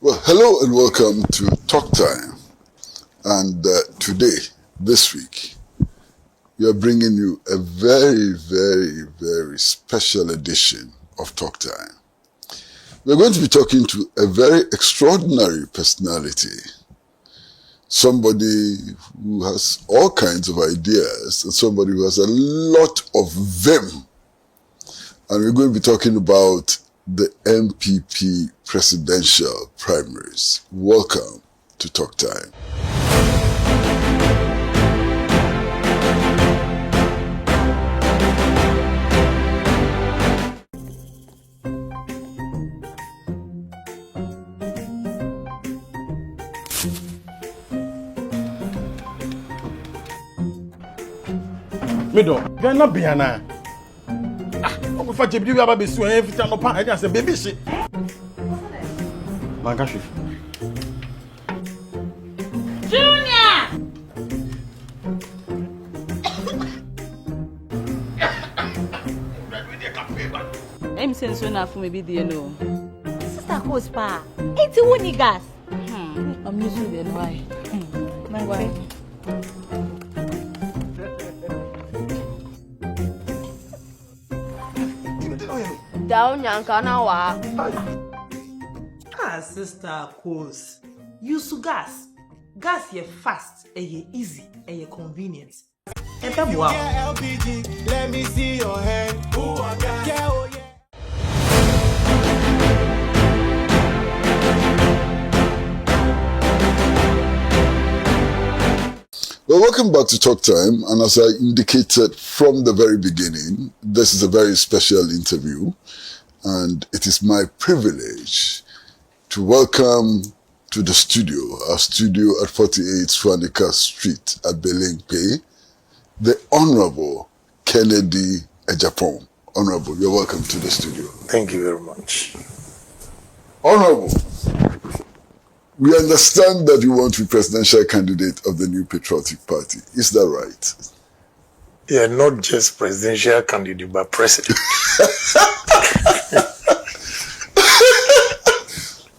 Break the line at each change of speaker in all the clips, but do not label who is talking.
Well, hello and welcome to Talk Time. And this week, we are bringing you a very, very, very special edition of Talk Time. We're going to be talking to a very extraordinary personality, somebody who has all kinds of ideas and somebody who has a lot of vim. And we're going to be talking about the MPP presidential primaries. Welcome to Talk Time.
Mido, you're not Biana. I'm for you to be so every time I just say baby shit. Mangashi.
Junior! I'm saying so enough for maybe the no.
Sister Cospa, it's a gas.
I'm using the why.
Why?
Down Yankanawa.
Sister Cos. Use gas. Gas ye fast, ye easy, ye convenient. And wow.
LPG, let me see your hand.
Well, welcome back to Talk Time. And as I indicated from the very beginning, this is a very special interview. And it is my privilege to welcome to the studio, our studio at 48 Swanika Street at Belengpe, the Honorable Kennedy Agyapong. Honorable, you're welcome to the studio.
Thank you very much.
Honorable, we understand that you want to be presidential candidate of the New Patriotic Party. Is that right?
Yeah, not just presidential candidate, but president.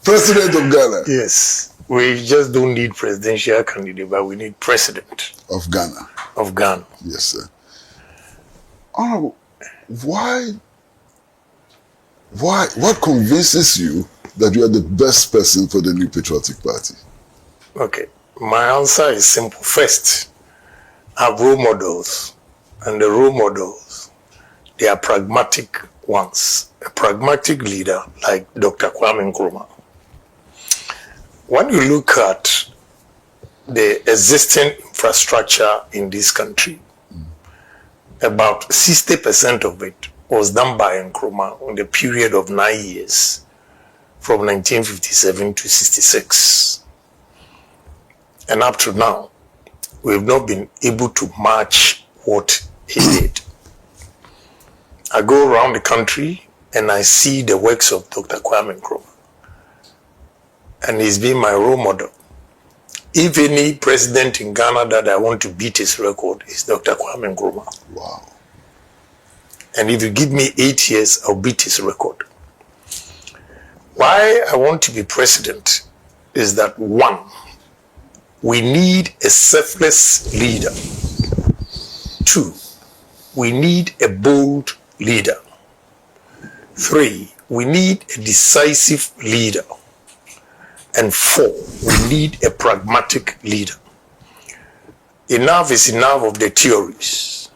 President of Ghana?
Yes. We just don't need presidential candidate, but we need president.
Of Ghana?
Of Ghana.
Yes, sir. Honorable, what convinces you that you are the best person for the New Patriotic Party?
Okay. My answer is simple. First, I have role models. And the role models, they are pragmatic ones. A pragmatic leader like Dr. Kwame Nkrumah. When you look at the existing infrastructure in this country, about 60% of it was done by Nkrumah in the period of 9 years, from 1957 to 66. And up to now, we've not been able to match what he did. I go around the country and I see the works of Dr. Kwame Nkrumah. And he's been my role model. If any president in Ghana that I want to beat his record is Dr. Kwame Nkrumah.
Wow.
And if you give me 8 years, I'll beat his record. Why I want to be president is that, one, we need a selfless leader. Two, we need a bold leader. Three, we need a decisive leader. And four, we need a pragmatic leader. Enough is enough of the theories.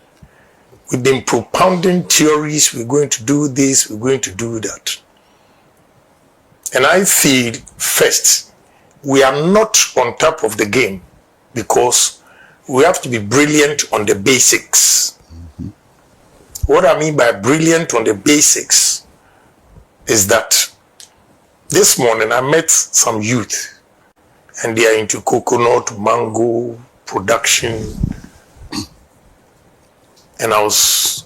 We've been propounding theories, we're going to do this, we're going to do that. And I feel, first, we are not on top of the game because we have to be brilliant on the basics. What I mean by brilliant on the basics is that this morning I met some youth and they are into coconut, mango production, and I was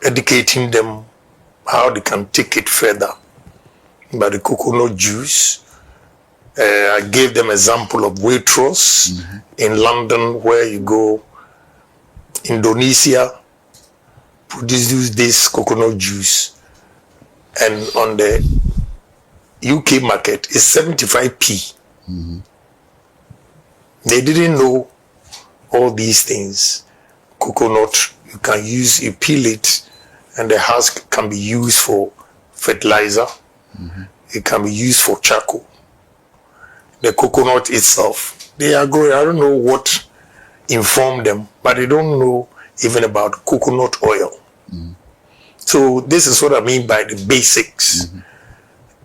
educating them how they can take it further by the coconut juice. I gave them example of Waitrose in London, where you go, Indonesia produces this coconut juice, and on the UK market is 75p. They didn't know all these things. Coconut, you can use, you peel it, and the husk can be used for fertilizer. It can be used for charcoal. The coconut itself, they are growing. I don't know what informed them, but they don't know even about coconut oil. So this is what I mean by the basics.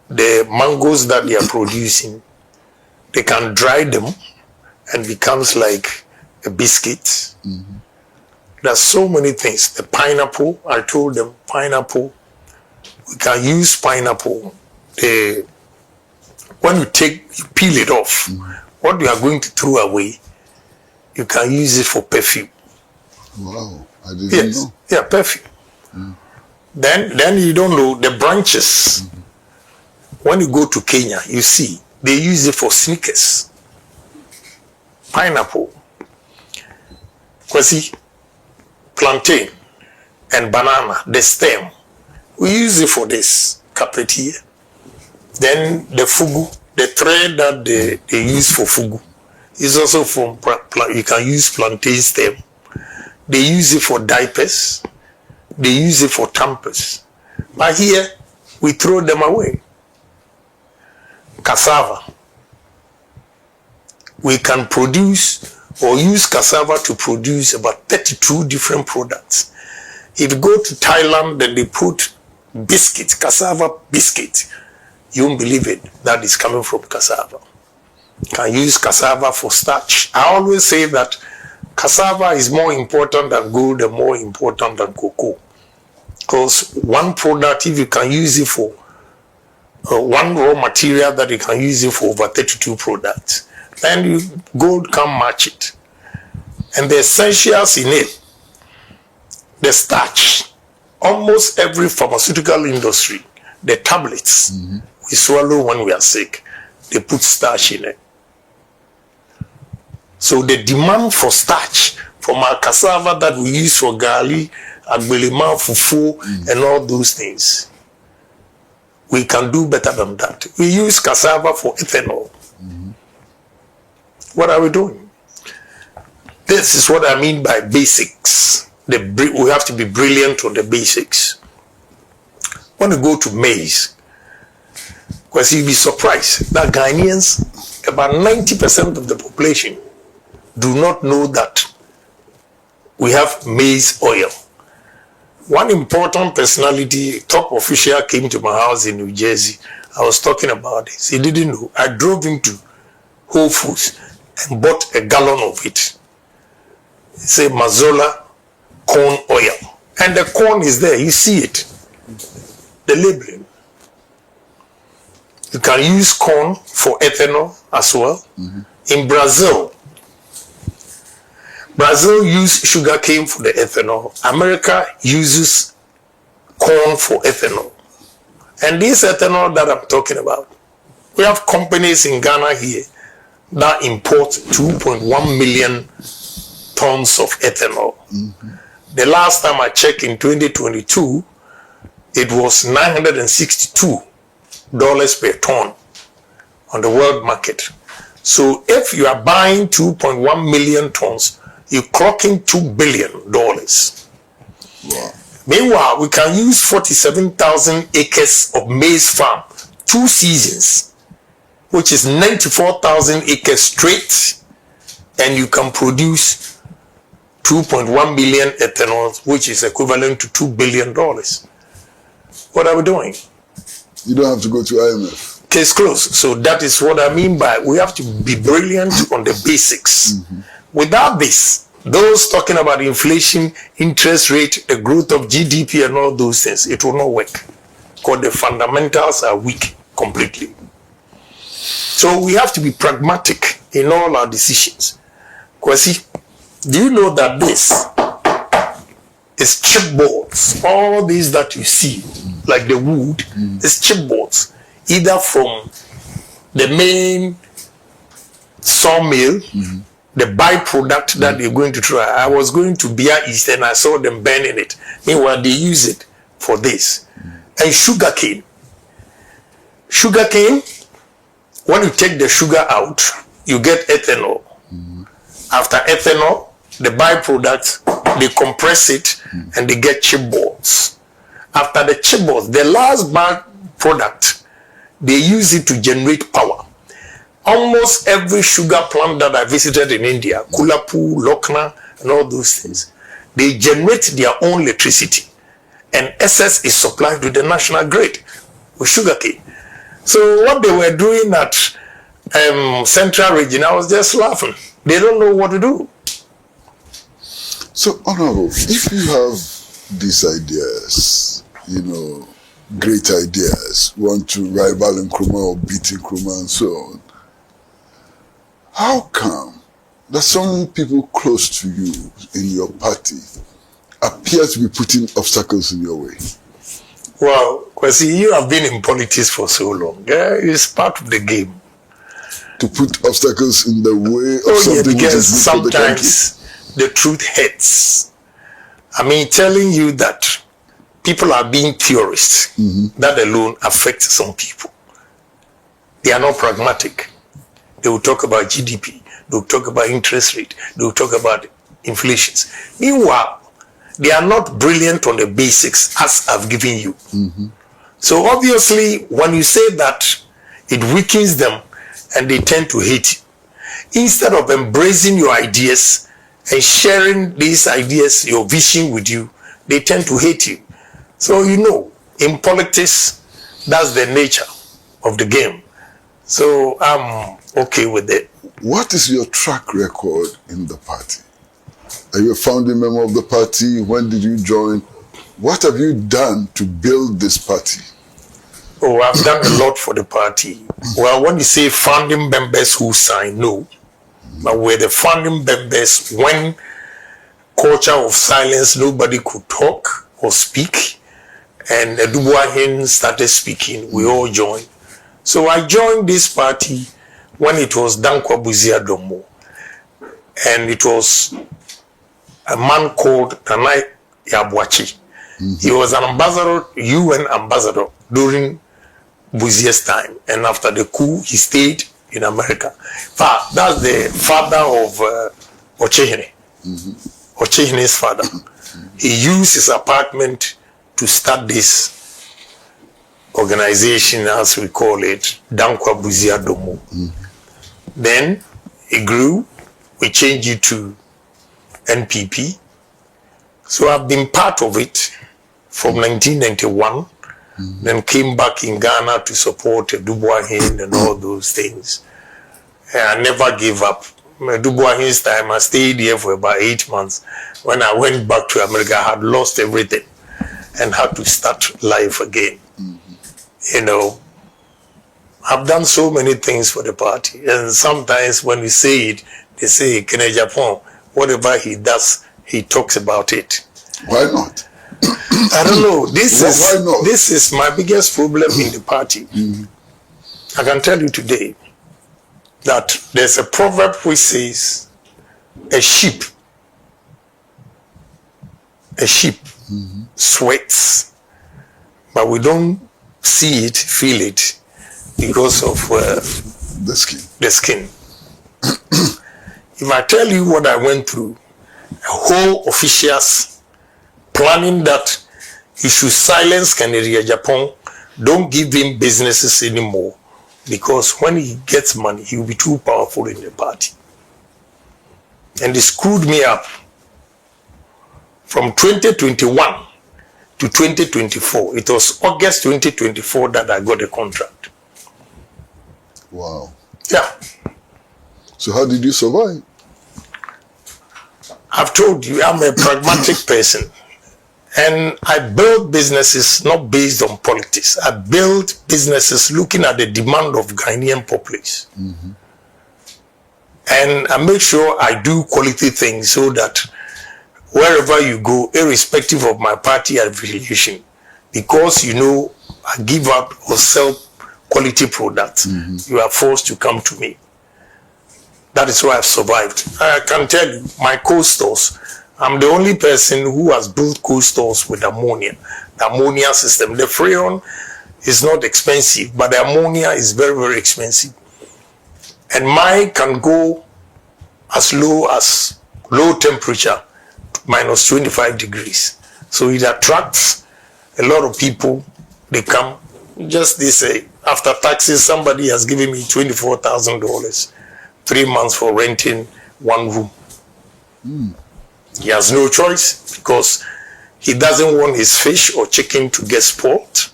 The mangoes that they are producing, they can dry them and becomes like a biscuit. There's so many things. The pineapple, I told them, pineapple, we can use pineapple. When you peel it off, what you are going to throw away, you can use it for perfume.
Wow, I didn't know.
Yeah, perfume. Then you don't know the branches. When you go to Kenya, you see, they use it for sneakers. Pineapple. Kwasi, plantain and banana, the stem. We use it for this carpet here. Then the fugu, the thread that they use for fugu is also from, you can use plantain stem. They use it for diapers. They use it for tampers. But here, we throw them away. Cassava. We can produce or use cassava to produce about 32 different products. If you go to Thailand, then they put biscuit, cassava biscuit. You won't believe it. That is coming from cassava. Can use cassava for starch. I always say that cassava is more important than gold and more important than cocoa. Because one product, if you can use it for one raw material, that you can use it for over 32 products, then gold can match it. And the essentials in it, the starch, almost every pharmaceutical industry, the tablets we swallow when we are sick, they put starch in it. So the demand for starch from our cassava that we use for garli, agbelema, fufu, and all those things, we can do better than that. We use cassava for ethanol. What are we doing? This is what I mean by basics. We have to be brilliant on the basics. When you go to maize, because you'll be surprised that Ghanaians, about 90% of the population, do not know that we have maize oil. One important personality, top official, came to my house in New Jersey. I was talking about this. He didn't know. I drove him to Whole Foods and bought a gallon of it. He said Mazola corn oil. And the corn is there. You see it. The labeling. You can use corn for ethanol as well. In Brazil uses sugarcane for the ethanol. America uses corn for ethanol. And this ethanol that I'm talking about, we have companies in Ghana here that import 2.1 million tons of ethanol. The last time I checked in 2022, it was $962 per ton on the world market. So if you are buying 2.1 million tons, you're clocking $2 billion. Wow. Meanwhile, we can use 47,000 acres of maize farm, 2 seasons, which is 94,000 acres straight, and you can produce 2.1 million ethanol, which is equivalent to $2 billion. What are we doing?
You don't have to go to IMF.
Case closed. So that is what I mean by we have to be brilliant on the basics. Without this, those talking about inflation, interest rate, the growth of GDP and all those things, it will not work. Because the fundamentals are weak completely. So we have to be pragmatic in all our decisions. Kwasi, do you know that this is chipboards? All these that you see, like the wood, is chipboards, either from the main sawmill, the byproduct that they're going to try. I was going to Bia East and I saw them burning it. Meanwhile, they use it for this. And sugarcane. Sugar cane, when you take the sugar out, you get ethanol. After ethanol, the byproduct, they compress it and they get chip balls. After the chip balls, the last byproduct, they use it to generate power. Almost every sugar plant that I visited in India, Kulapu, Lokna, and all those things, they generate their own electricity. And excess is supplied to the national grid with sugarcane. So what they were doing at Central Region, I was just laughing. They don't know what to do.
So, Honorable, if you have these ideas, you know, great ideas, want to rival Nkrumah or beat Nkrumah and so on, how come that some people close to you in your party appear to be putting obstacles in your way?
Well, Kwesi, you have been in politics for so long. It's part of the game.
To put obstacles in the way of
because
something which is good for the country?
sometimes the truth hurts. I mean, telling you that people are being purists, that alone affects some people. They are not pragmatic. They will talk about GDP. They will talk about interest rate. They will talk about inflations. Meanwhile, they are not brilliant on the basics as I've given you. So obviously, when you say that, it weakens them and they tend to hate you. Instead of embracing your ideas and sharing these ideas, your vision with you, they tend to hate you. So, you know, in politics, that's the nature of the game. So I'm okay with it.
What is your track record in the party? Are you a founding member of the party? When did you join? What have you done to build this party?
Oh, I've done a lot for the party. Well, when you say founding members who sign, no. But we're the founding members when culture of silence, nobody could talk or speak. And Dubois started speaking, we all joined. So I joined this party when it was Dankwa Buzia Domo. And it was a man called Tanai Yabwachi. He was an ambassador, UN ambassador during Buzia's time. And after the coup, he stayed in America. That's the father of Ochehine. Ochehine's father. He used his apartment to start this organization, as we call it, Dankwa Buzia Domo. Then it grew. We changed it to NPP. So I've been part of it from 1991. Then came back in Ghana to support Dubois and all those things. And I never gave up. Dubois time, I stayed here for about 8 months. When I went back to America, I had lost everything and had to start life again. You know, I've done so many things for the party. And sometimes when we say it, they say, Agyapong, whatever he does, he talks about it.
Why not?
I don't know.
Why not?
This is my biggest problem in the party. I can tell you today that there's a proverb which says, a sheep sweats, but we don't see it, feel it, because of the skin. If I tell you what I went through, a whole officials planning that you should silence Kennedy Agyapong, don't give him businesses anymore, because when he gets money, he will be too powerful in the party. And they screwed me up. From 2021 to 2024, it was August 2024 that I got a contract.
Wow.
Yeah.
So how did you survive?
I've told you, I'm a pragmatic person. And I build businesses not based on politics. I build businesses looking at the demand of Ghanaian population. And I make sure I do quality things so that wherever you go, irrespective of my party affiliation, because you know I give out or sell quality products, you are forced to come to me. That is why I've survived. I can tell you, my co-stores, I'm the only person who has built co-stores with ammonia, the ammonia system. The Freon is not expensive, but the ammonia is very, very expensive. And mine can go as low temperature, minus 25 degrees. So it attracts a lot of people. They come, they say, after taxes, somebody has given me $24,000, 3 months for renting one room. He has no choice because he doesn't want his fish or chicken to get spoiled.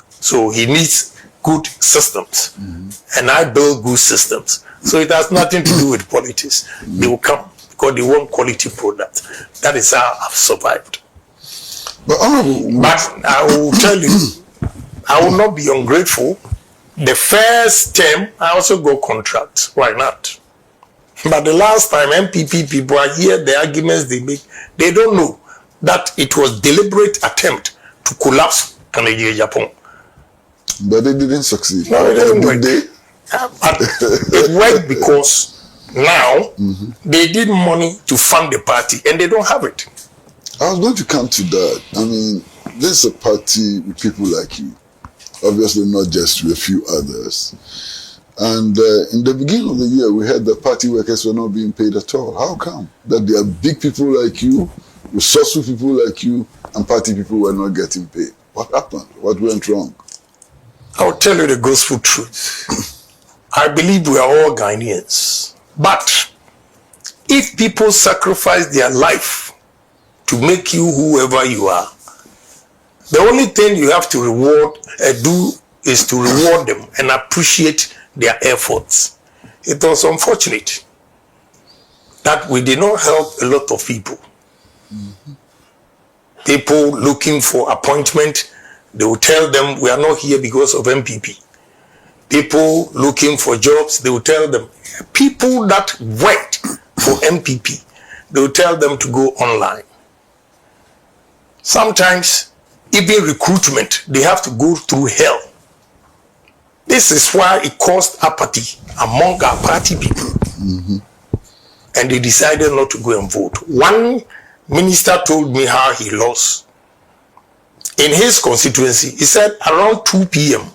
So he needs good systems. And I build good systems. So it has nothing to do with politics. They will come because they want quality product. That is how I've survived. But I will tell you, I will not be ungrateful. The first term, I also got contracts. Why not? But the last time MPP people are here, the arguments they make, they don't know that it was deliberate attempt to collapse Agyapong.
But they didn't succeed.
No, it didn't work. But it worked because now they need money to fund the party and they don't have it.
I was going to come to that. I mean, this is a party with people like you. Obviously not just with a few others. And in the beginning of the year, we heard that party workers were not being paid at all. How come? That there are big people like you, resourceful people like you, and party people were not getting paid. What happened? What went wrong?
I'll tell you the gospel truth. I believe we are all Ghanaians. But if people sacrifice their life to make you whoever you are, the only thing you have to do is to reward them and appreciate their efforts. It was unfortunate that we did not help a lot of people. People looking for appointment, they will tell them we are not here because of MPP. People looking for jobs, they will tell them. People that wait for MPP, they will tell them to go online. Sometimes, even recruitment, they have to go through hell. This is why it caused apathy among our party people. And they decided not to go and vote. One minister told me how he lost. In his constituency, he said around 2 p.m.,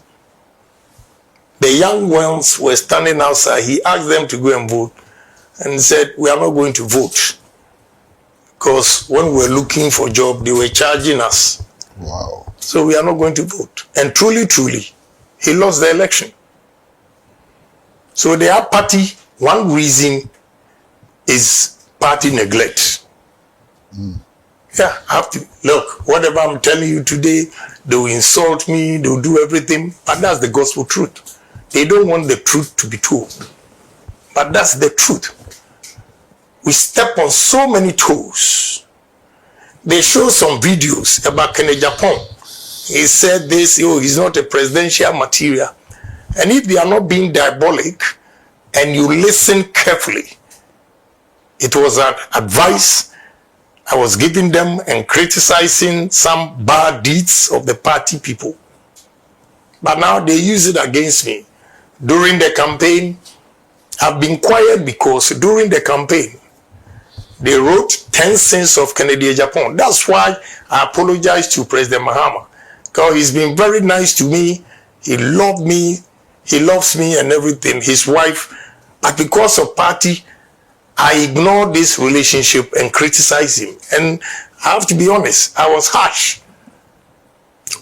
the young ones were standing outside. He asked them to go and vote and said, we are not going to vote. Because when we were looking for a job, they were charging us.
Wow.
So we are not going to vote. And truly, he lost the election. So the party, one reason is party neglect. Yeah, I have to, look, whatever I'm telling you today, they will insult me, they will do everything, but that's the gospel truth. They don't want the truth to be told. But that's the truth. We step on so many toes. They show some videos about Agyapong. He said this, he's not a presidential material. And if they are not being diabolic, and you listen carefully, it was an advice I was giving them and criticizing some bad deeds of the party people. But now they use it against me. During the campaign, I've been quiet because during the campaign, they wrote 10 sins of Agyapong. That's why I apologize to President Mahama. Because he's been very nice to me. He loved me. He loves me and everything. His wife. But because of party, I ignored this relationship and criticized him. And I have to be honest, I was harsh.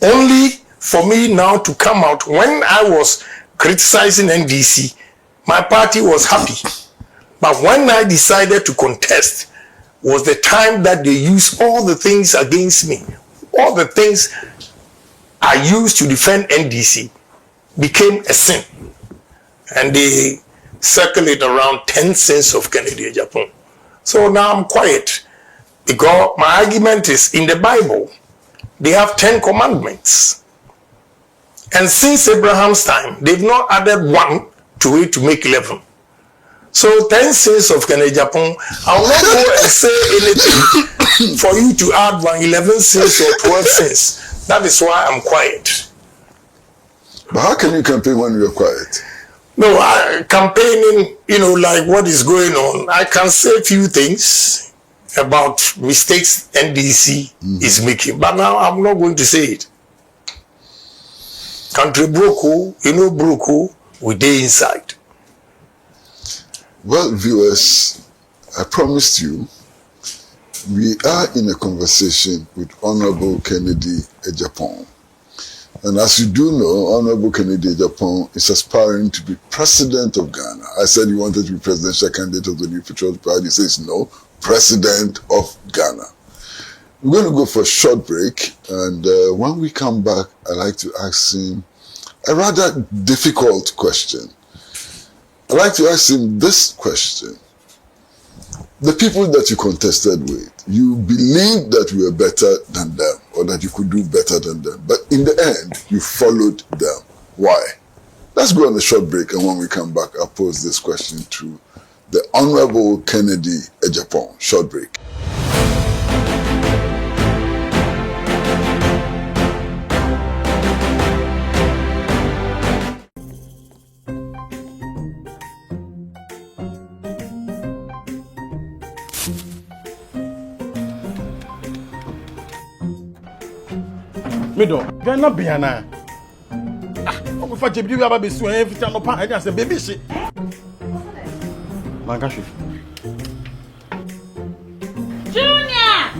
Only for me now to come out, when I was criticizing NDC, my party was happy. But when I decided to contest, was the time that they used all the things against me. All the things I used to defend NDC became a sin. And they circulate around 10 sins of Agyapong. So now I'm quiet. Because my argument is, in the Bible, they have 10 commandments. And since Abraham's time, they've not added one to it to make 11. So 10 sins of Agyapong, I will not go and say anything for you to add 11 sins or 12 sins. That is why I'm quiet.
But how can you campaign when you're quiet?
No, campaigning, like what is going on, I can say a few things about mistakes NDC is making. But now I'm not going to say it. Country broke, broke, we day inside.
Well, viewers, I promised you, we are in a conversation with Honorable Kennedy Agyapong. And as you do know, Honorable Kennedy Agyapong is aspiring to be president of Ghana. I said he wanted to be presidential candidate of the New Patriotic Party. He says no, president of Ghana. We're going to go for a short break, and when we come back, I'd like to ask him a rather difficult question. I'd like to ask him this question. The people that you contested with, you believed that you were better than them, or that you could do better than them, but in the end, you followed them. Why? Let's go on a short break, and when we come back, I'll pose this question to the Honorable Kennedy Agyapong. Short break.
Mido, Ghana Biana. Ah, for Jibby Baba be so every time upon I say baby shit. Mangashi.
Junior!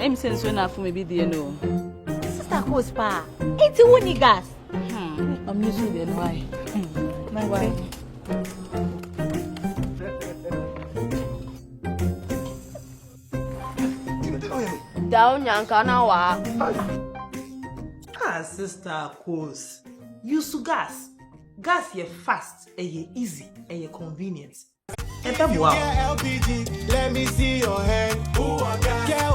I'm saying so enough for me be the no.
Sister Coach Pa. Ain't you need gas?
I'm used to the why.
My wife.
Down Yankana wa.
Sister Coach. Use gas. Gas ye fast, ye easy, ye convenient. And then wow.
LPG, let me see your hand. Ooh, I got yeah.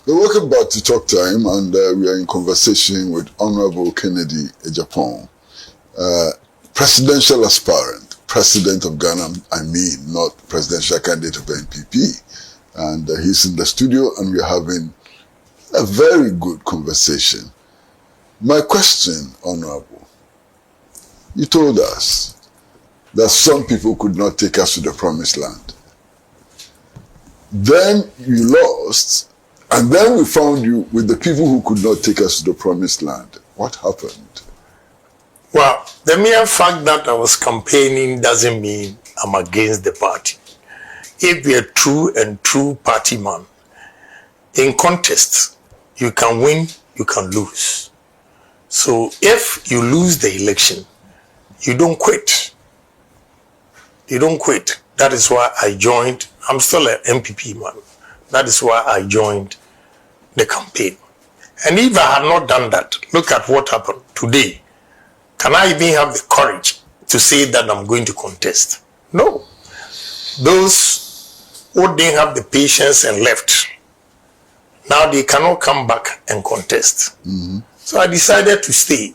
Welcome back to Talk Time, and we are in conversation with Honorable Kennedy Agyapong, presidential aspirant, president of Ghana, not presidential candidate of NPP. And he's in the studio, and we're having a very good conversation. My question, Honorable, you told us that some people could not take us to the promised land. Then you lost, and then we found you with the people who could not take us to the promised land. What happened?
Well, the mere fact that I was campaigning doesn't mean I'm against the party. If you're a true party man, in contest, you can win, you can lose. So if you lose the election, you don't quit. You don't quit. That is why I joined. I'm still an MPP man. That is why I joined the campaign. And if I had not done that, look at what happened today. Can I even have the courage to say that I'm going to contest? No. Those who didn't have the patience and left, now they cannot come back and contest. So I decided to stay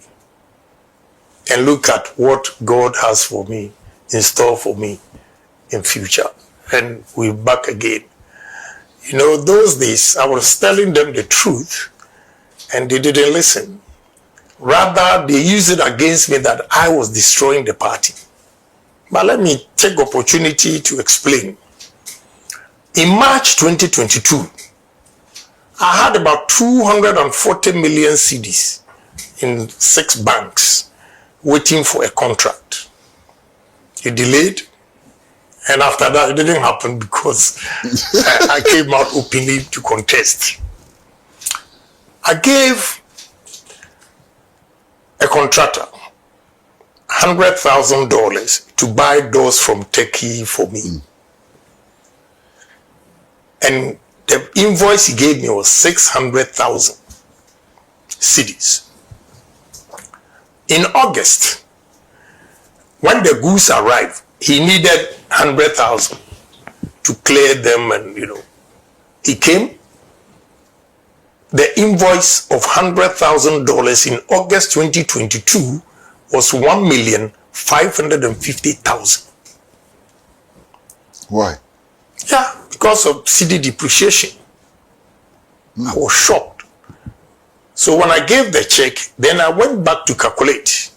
and look at what God has for me, in store for me in future. And we're back again. You know, those days I was telling them the truth and they didn't listen. Rather, they used it against me that I was destroying the party. But let me take opportunity to explain. In March 2022, I had about 240 million cedis in 6 banks waiting for a contract. It delayed, and after that, it didn't happen because I came out openly to contest. I gave a contractor $100,000 to buy doors from Turkey for me. And the invoice he gave me was 600,000 cedis. In August, when the goods arrived, he needed 100,000 to clear them, and he came. The invoice of $100,000 in August 2022 was 1,550,000.
Why?
Yeah, because of CD depreciation. I was shocked. So when I gave the check, then I went back to calculate.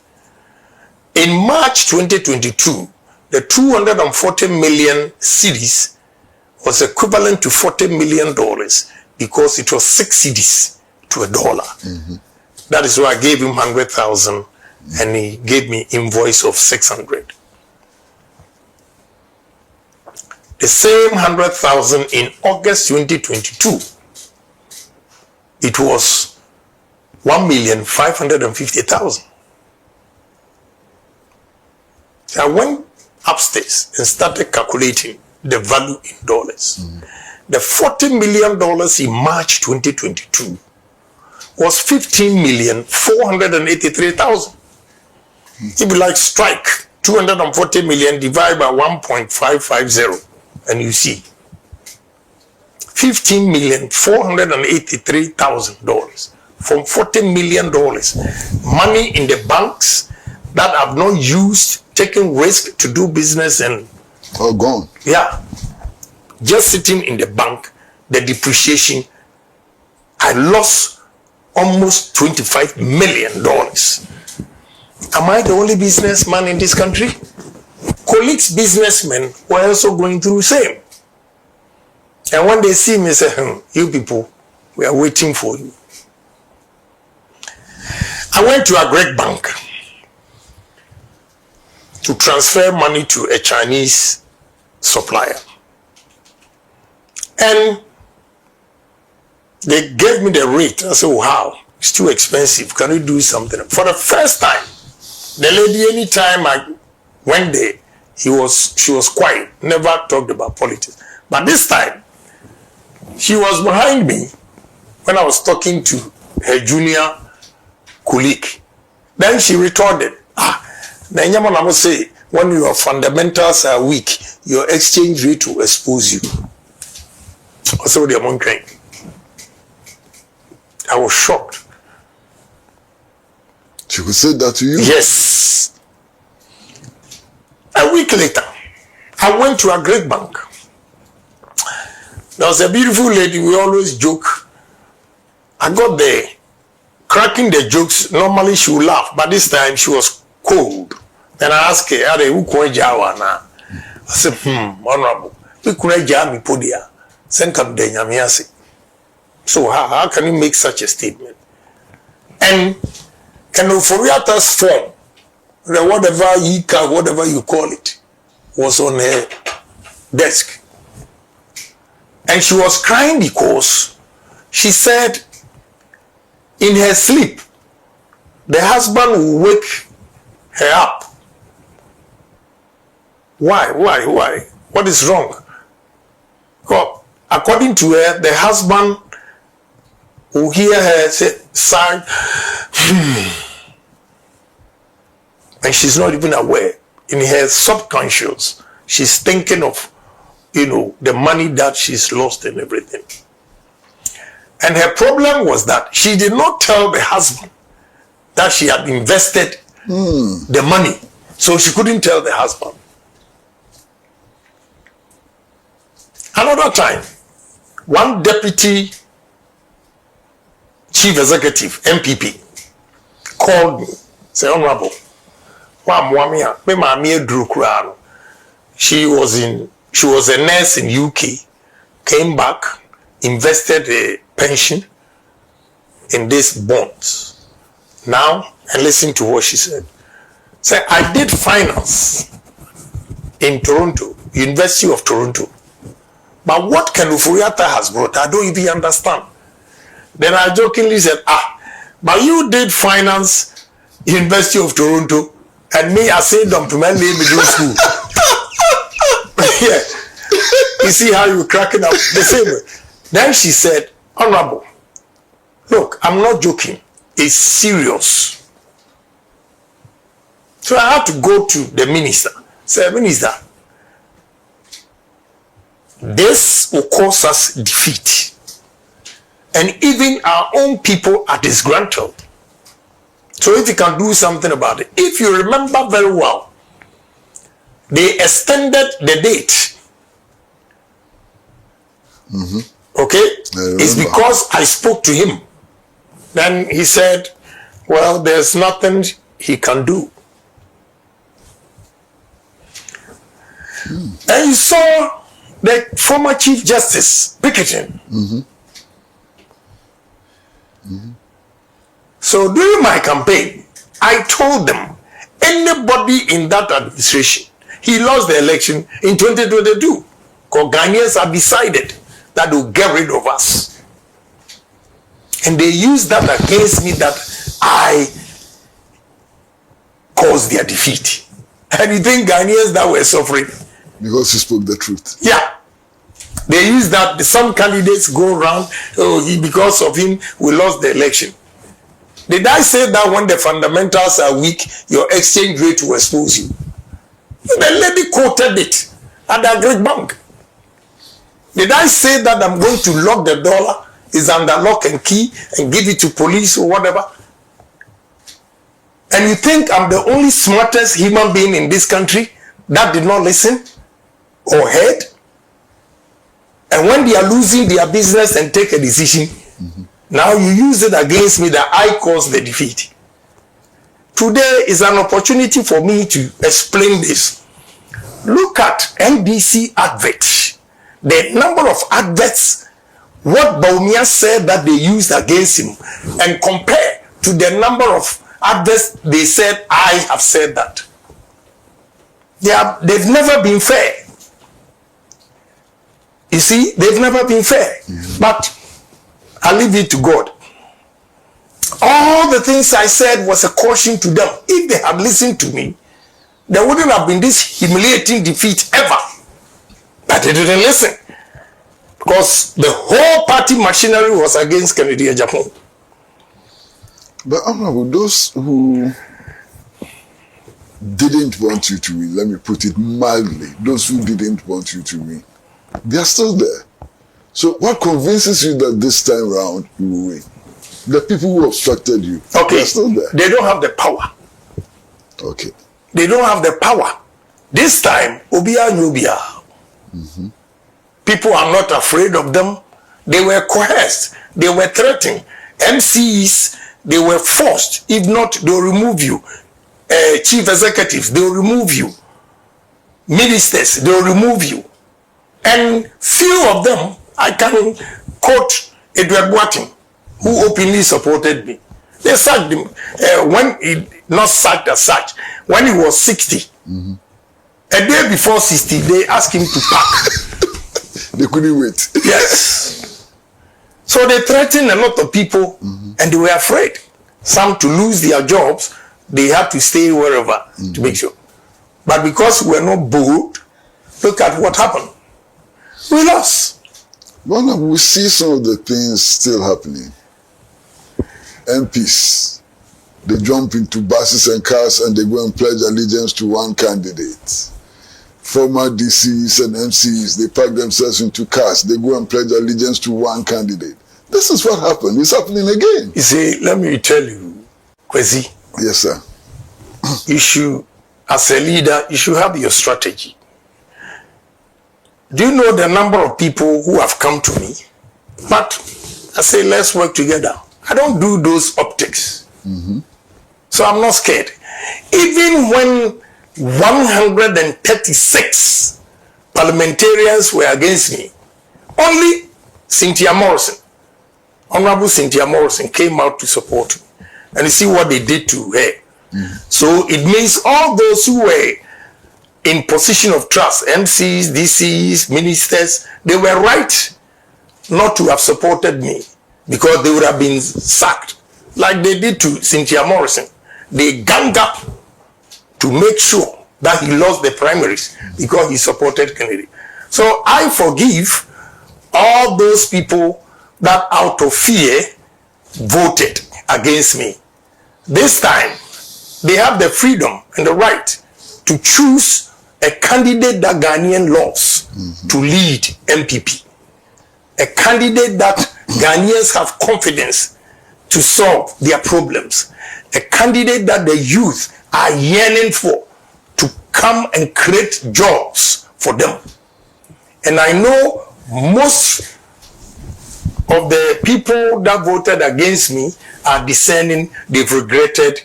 In March 2022, the 240 million cedis was equivalent to $40 million because it was 6 cedis to a dollar. That is why I gave him 100,000 and he gave me invoice of 600. The same 100,000 in August 2022, it was 1,550,000. So I went upstairs and started calculating the value in dollars. The $40 million in March 2022 was 15,483,000. If you like, strike 240 million divided by 1.550 and you see $15,483,000 from $40 million. Money in the banks that have not used, taking risk to do business and
all gone.
Yeah, just sitting in the bank, the depreciation, I lost almost $25 million. Am I the only businessman in this country? Colleagues, businessmen were also going through the same. And when they see me, say, you people, we are waiting for you. I went to a Greek bank to transfer money to a Chinese supplier. And they gave me the rate. I said, wow, it's too expensive. Can you do something? For the first time, the lady, anytime I went there, she was quiet, never talked about politics. But this time, she was behind me when I was talking to her junior colleague. Then she retorted, I must say, when your fundamentals are weak, your exchange rate will expose you. Also, the amount I was shocked.
She could say that to you?
Yes. A week later, I went to a Greek bank. There was a beautiful lady, we always joke. I got there, cracking the jokes. Normally she would laugh, but this time she was cold. Then I asked her, I said, honorable, we couldn't jam me podia. So how can you make such a statement? And Kenoforiata's form, whatever you call it, was on her desk. And she was crying because she said in her sleep, the husband will wake her up. Why? What is wrong? Well, according to her, the husband will hear her say, sigh, and she's not even aware. In her subconscious, she's thinking of, the money that she's lost and everything. And her problem was that she did not tell the husband that she had invested the money. So she couldn't tell the husband. Another time, one deputy chief executive, MPP, called me, said, Honorable, she was a nurse in UK, came back, invested a pension in these bonds. Now, and listen to what she said. Say, I did finance in Toronto, University of Toronto. But what Kenufuriata has brought, I don't even understand. Then I jokingly said, but you did finance University of Toronto, and me, I said them to my name middle school. Yeah. You see how you were cracking up the same way. Then she said, Honorable, look, I'm not joking. It's serious. So I had to go to the minister. Say, Minister, this will cause us defeat. And even our own people are disgruntled. So if you can do something about it. If you remember very well, they extended the date. Okay? It's because I spoke to him. Then he said, well, there's nothing he can do. And you saw the former Chief Justice picketing. So during my campaign, I told them, anybody in that administration, he lost the election in 2022. Because Ghanaians have decided that they'll get rid of us. And they used that against me, that I caused their defeat. And you think Ghanaians that were suffering?
Because you spoke the truth.
Yeah. They use that. Some candidates go around, because of him, we lost the election. Did I say that when the fundamentals are weak, your exchange rate will expose you? The lady quoted it at the Great Bank. Did I say that I'm going to lock the dollar, is under lock and key, and give it to police or whatever? And you think I'm the only smartest human being in this country that did not listen or heard? And when they are losing their business and take a decision, now you use it against me that I caused the defeat. Today is an opportunity for me to explain this. Look at NBC adverts. The number of adverts, what Baumia said that they used against him, and compare to the number of adverts they said I have said that. They've never been fair. You see, they've never been fair. But I leave it to God. All the things I said was a caution to them. If they had listened to me, there wouldn't have been this humiliating defeat ever. But they didn't listen. Because the whole party machinery was against Kennedy Agyapong.
But Honorable, those who didn't want you to win, let me put it mildly, those who didn't want you to win, they are still there. So what convinces you that this time round you will win? The people who obstructed you,
okay,
they are still there.
They don't have the power.
Okay.
They don't have the power. This time, Obia Nubia. People are not afraid of them. They were coerced. They were threatened. MCs, they were forced. If not, they'll remove you. Chief executives, they'll remove you. Ministers, they'll remove you. And few of them, I can quote Edward Boateng, who openly supported me. They sacked him when he, not sacked as such, when he was 60. A day before 60, they asked him to pack.
They couldn't wait.
Yes. So they threatened a lot of people, and they were afraid. Some to lose their jobs, they had to stay wherever to make sure. But because we were not bold, look at what happened. We lost.
Well, we see some of the things still happening. MPs, they jump into buses and cars and they go and pledge allegiance to one candidate. Former DCs and MCs, they pack themselves into cars, they go and pledge allegiance to one candidate. This is what happened. It's happening again.
You see, let me tell you, Kwesi.
Yes, sir.
You should, as a leader, you should have your strategy. Do you know the number of people who have come to me? But I say, let's work together. I don't do those optics. So I'm not scared. Even when 136 parliamentarians were against me, only Cynthia Morrison, Honorable Cynthia Morrison, came out to support me. And you see what they did to her. So it means all those who were in position of trust, MCs, DCs, ministers, they were right not to have supported me because they would have been sacked like they did to Cynthia Morrison. They ganged up to make sure that he lost the primaries because he supported Kennedy. So I forgive all those people that out of fear voted against me. This time, they have the freedom and the right to choose a candidate that Ghanaian loves to lead MPP. A candidate that Ghanaians have confidence to solve their problems. A candidate that the youth are yearning for to come and create jobs for them. And I know most of the people that voted against me are discerning, they've regretted,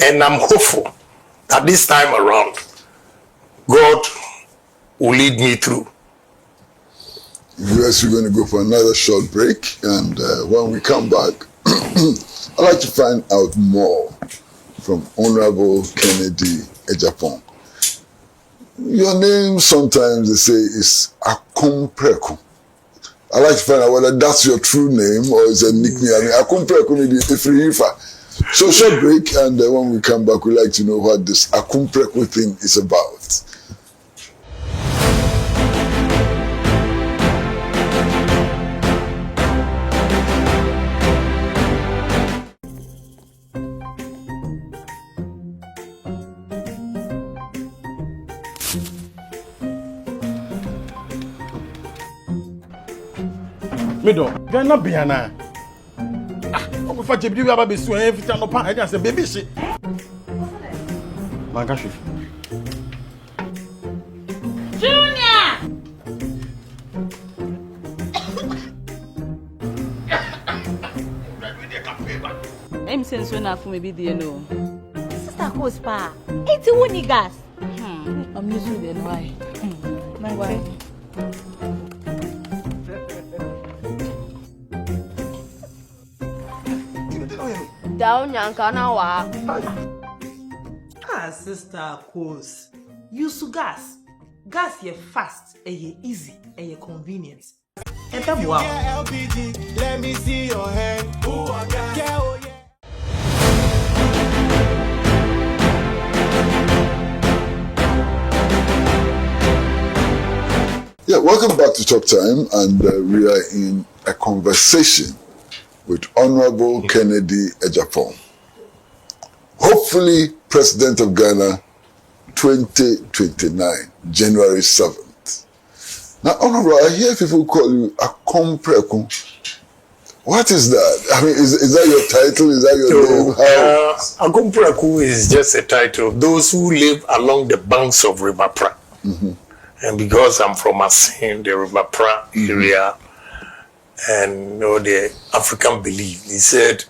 and I'm hopeful that this time around, God will lead me through.
Yes, we're going to go for another short break, and when we come back, I'd like to find out more from Honorable Kennedy Agyapong. Your name sometimes they say is Akompreku. I'd like to find out whether that's your true name or is a nickname. I mean, Akompreku may be Ifrihifa. So short break, and when we come back, we'd like to know what this Akompreku thing is about.
Mido, you're not Biana. I'm going to you about this every time I say, baby, shit. Mangashi.
Junior! I'm saying so enough for me, dear, no.
Sister Coast Pa. It's who niggas.
I'm used to it, why?
My wife.
Down Yankana wa.
Ah, Sister Coast. Use gas. Gas ye fast, ye easy, ye convenient. And then wow.
LPG, let me see your hand. Who are that? Yeah, oh yeah.
Yeah, welcome back to Talk Time, and we are in a conversation with Honorable Kennedy Agyapong, hopefully President of Ghana 2029, January 7th. Now, Honorable, I hear people call you Akompreku. What is that? I mean, is that your title? Is that your name?
Akompreku is just a title. Those who live along the banks of River Pra. And because I'm from Asin, the River Pra area, and the African belief, he said,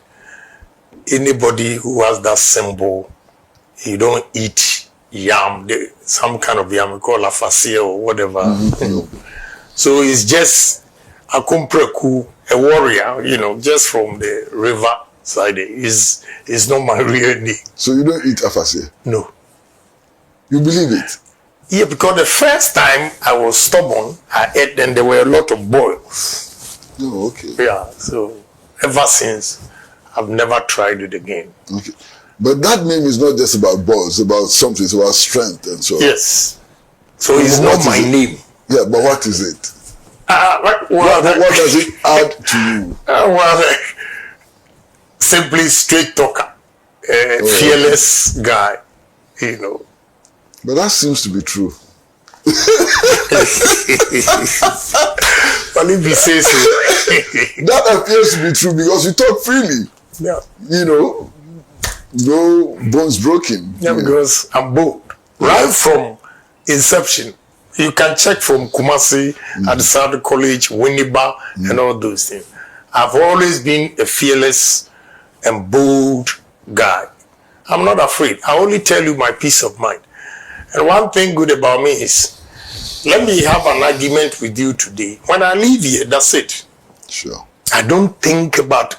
anybody who has that symbol, you don't eat yam, some kind of yam, we call afasia or whatever. So it's just Akompreku, a warrior, just from the river side. Is not my real name.
So you don't eat afasia?
No.
You believe it?
Yeah, because the first time I was stubborn, I ate, and there were a lot of boils.
Oh, okay.
Yeah, so ever since, I've never tried it again.
Okay. But that name is not just about balls, it's about something, it's about strength and so on.
Yes. So it's not my name.
Yeah, but what is it?
What
does it add to you?
Simply straight talker, fearless guy,
But that seems to be true.
But if he says so.
That appears to be true because you talk freely.
Yeah.
No bones broken.
Yeah, because I'm bold. Right from inception. You can check from Kumasi, at the South College, Winneba, and all those things. I've always been a fearless and bold guy. I'm not afraid. I only tell you my peace of mind. And one thing good about me is, let me have an argument with you today. When I leave here, that's it.
Sure.
I don't think about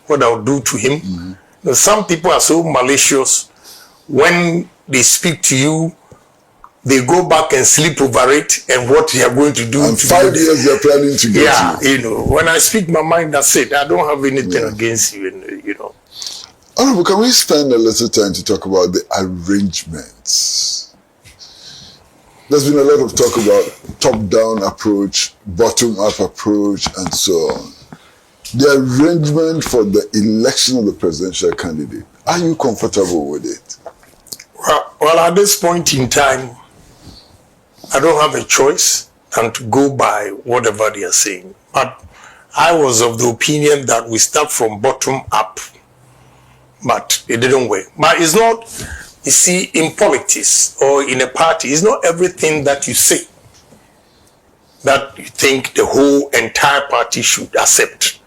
what I'll do to him. Some people are so malicious. When they speak to you, they go back and sleep over it and what they are going to do.
And 5 years they're planning to get you.
When I speak my mind, that's it. I don't have anything against you,
Honorable, can we spend a little time to talk about the arrangements? There's been a lot of talk about top-down approach, bottom-up approach, and so on. The arrangement for the election of the presidential candidate, are you comfortable with it?
Well, at this point in time, I don't have a choice than to go by whatever they are saying. But I was of the opinion that we start from bottom up. But it didn't work. But it's not, you see, in politics or in a party, it's not everything that you say that you think the whole entire party should accept.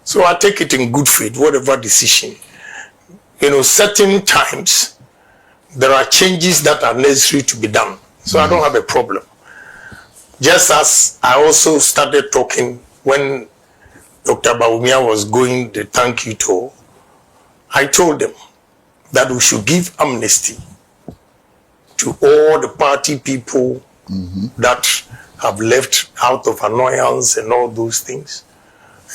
So I take it in good faith, whatever decision. Certain times there are changes that are necessary to be done. So I don't have a problem. Just as I also started talking when Dr. Bawumia was going the thank you tour, I told them that we should give amnesty to all the party people that have left out of annoyance and all those things.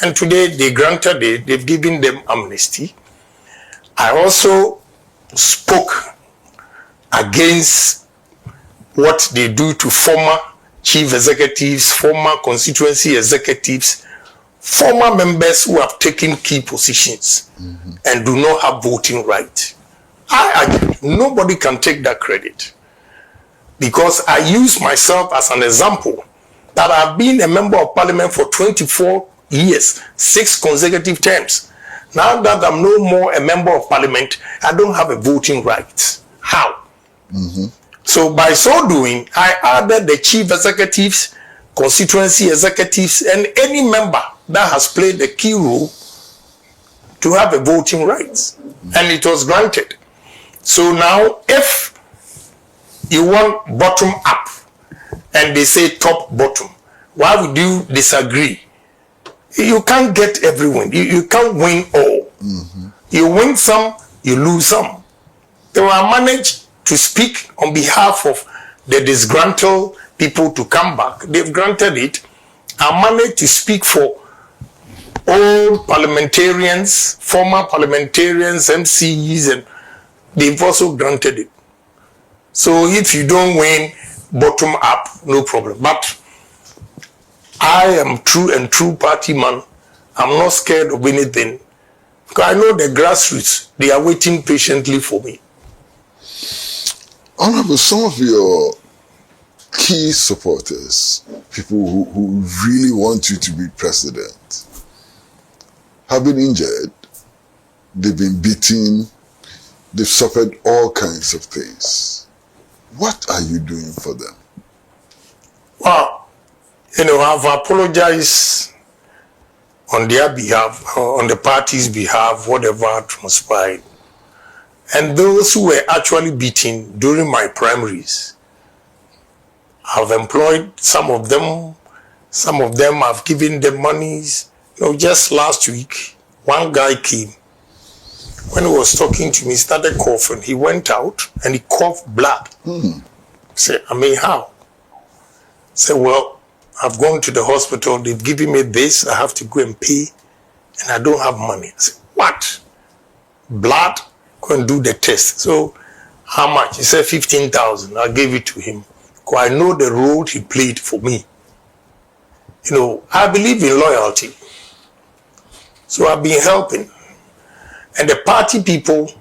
And today they granted it, they've given them amnesty. I also spoke against what they do to former chief executives, former constituency executives, former members who have taken key positions and do not have voting right. Nobody can take that credit, because I use myself as an example that I've been a member of parliament for 24 years, 6 consecutive terms. Now that I'm no more a member of parliament, I don't have a voting right. How? So by so doing, I added the chief executives, constituency executives, and any member that has played a key role to have a voting right. And it was granted. So now, if you want bottom up and they say top bottom, why would you disagree? You can't get everyone. You can't win all. You win some, you lose some. They were managed to speak on behalf of the disgruntled people to come back. They've granted it. I managed to speak for all parliamentarians, former parliamentarians, MCEs, and they've also granted it. So if you don't win bottom up, no problem. But I am true party man. I'm not scared of anything, because I know the grassroots, they are waiting patiently for me.
Honorable, some of your key supporters, people who really want you to be president, have been injured, they've been beaten, they've suffered all kinds of things. What are you doing for them?
Well, I've apologized on their behalf, on the party's behalf, whatever transpired. And those who were actually beaten during my primaries, I've employed some of them I've given them monies. Just last week, one guy came. When he was talking to me, he started coughing. He went out and he coughed blood. Said, how? Said, well, I've gone to the hospital. They've given me this. I have to go and pay. And I don't have money. I said, what? Blood? Go and do the test. So, how much? He said 15,000. I gave it to him. Because I know the role he played for me. I believe in loyalty. So I've been helping. And the party people,